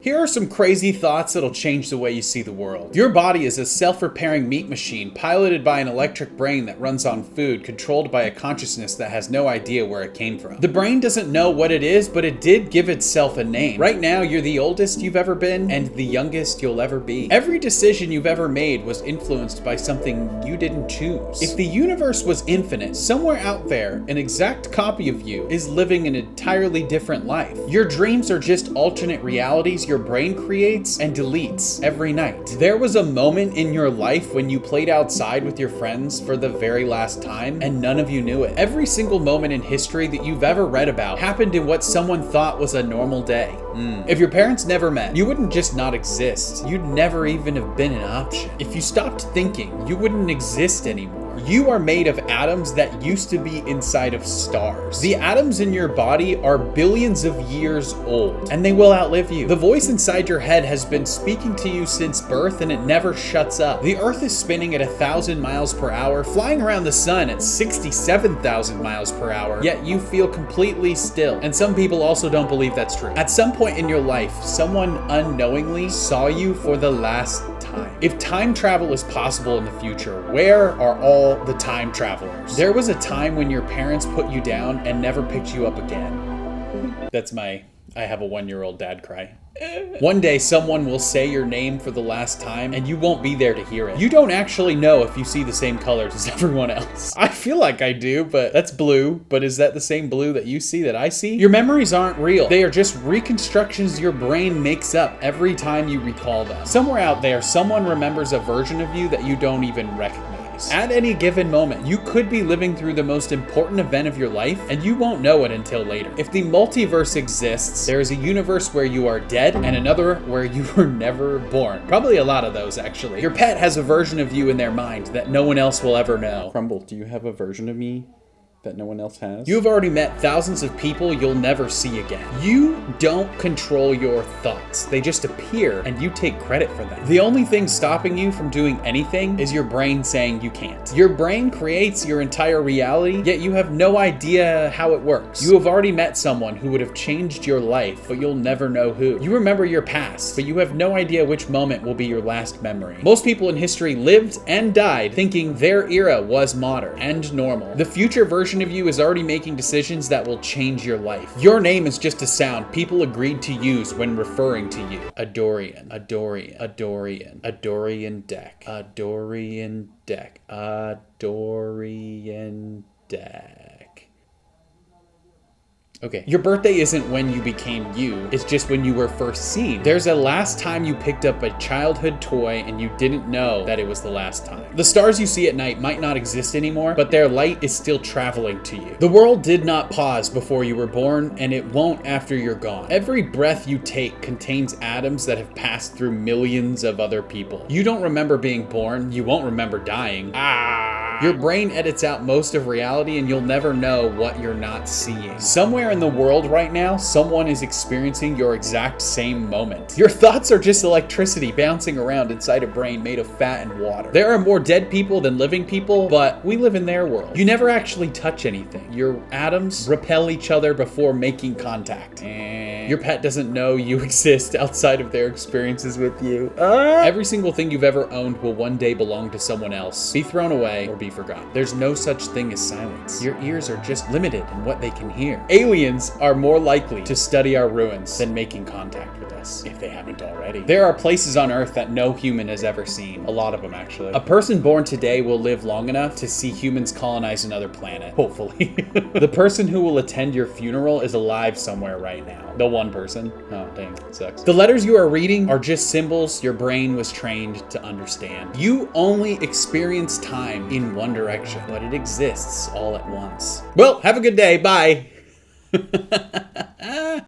Here are some crazy thoughts that'll change the way you see the world. Your body is a self-repairing meat machine piloted by an electric brain that runs on food, controlled by a consciousness that has no idea where it came from. The brain doesn't know what it is, but it did give itself a name. Right now, you're the oldest you've ever been and the youngest you'll ever be. Every decision you've ever made was influenced by something you didn't choose. If the universe was infinite, somewhere out there, an exact copy of you is living an entirely different life. Your dreams are just alternate realities your brain creates and deletes every night. There was a moment in your life when you played outside with your friends for the very last time and none of you knew it. Every single moment in history that you've ever read about happened in what someone thought was a normal day. If your parents never met, you wouldn't just not exist. You'd never even have been an option. If you stopped thinking, you wouldn't exist anymore. You are made of atoms that used to be inside of stars. The atoms in your body are billions of years old, and they will outlive you. The voice inside your head has been speaking to you since birth, and it never shuts up. The Earth is spinning at 1,000 miles per hour, flying around the sun at 67,000 miles per hour, yet you feel completely still. And some people also don't believe that's true. At some point in your life, someone unknowingly saw you for the last time. If time travel is possible in the future, where are all the time travelers? There was a time when your parents put you down and never picked you up again. That's I have a 1-year-old dad cry. One day someone will say your name for the last time and you won't be there to hear it. You don't actually know if you see the same colors as everyone else. I feel like I do, but that's blue. But is that the same blue that you see that I see? Your memories aren't real. They are just reconstructions your brain makes up every time you recall them. Somewhere out there, someone remembers a version of you that you don't even recognize. At any given moment, you could be living through the most important event of your life, and you won't know it until later. If the multiverse exists, there is a universe where you are dead and another where you were never born. Probably a lot of those, actually. Your pet has a version of you in their mind that no one else will ever know. Crumble, do you have a version of me that no one else has? You have already met thousands of people you'll never see again. You don't control your thoughts. They just appear and you take credit for them. The only thing stopping you from doing anything is your brain saying you can't. Your brain creates your entire reality, yet you have no idea how it works. You have already met someone who would have changed your life, but you'll never know who. You remember your past, but you have no idea which moment will be your last memory. Most people in history lived and died thinking their era was modern and normal. The future version of you is already making decisions that will change your life. Your name is just a sound people agreed to use when referring to you. Adorian, Adorian, Adorian, Adorian deck, Adorian deck, Adorian deck. Okay, your birthday isn't when you became you, it's just when you were first seen. There's a last time you picked up a childhood toy and you didn't know that it was the last time. The stars you see at night might not exist anymore, but their light is still traveling to you. The world did not pause before you were born, and it won't after you're gone. Every breath you take contains atoms that have passed through millions of other people. You don't remember being born, you won't remember dying. Your brain edits out most of reality and you'll never know what you're not seeing. Somewhere in the world right now, someone is experiencing your exact same moment. Your thoughts are just electricity bouncing around inside a brain made of fat and water. There are more dead people than living people, but we live in their world. You never actually touch anything. Your atoms repel each other before making contact. Your pet doesn't know you exist outside of their experiences with you. Every single thing you've ever owned will one day belong to someone else, be thrown away, or be forgotten. There's no such thing as silence. Your ears are just limited in what they can hear. Aliens are more likely to study our ruins than making contact with us, if they haven't already. There are places on Earth that no human has ever seen. A lot of them, actually. A person born today will live long enough to see humans colonize another planet, hopefully. The person who will attend your funeral is alive somewhere right now. The one person. Oh, dang, that sucks. The letters you are reading are just symbols your brain was trained to understand. You only experience time in one direction, but it exists all at once. Well, have a good day. Bye.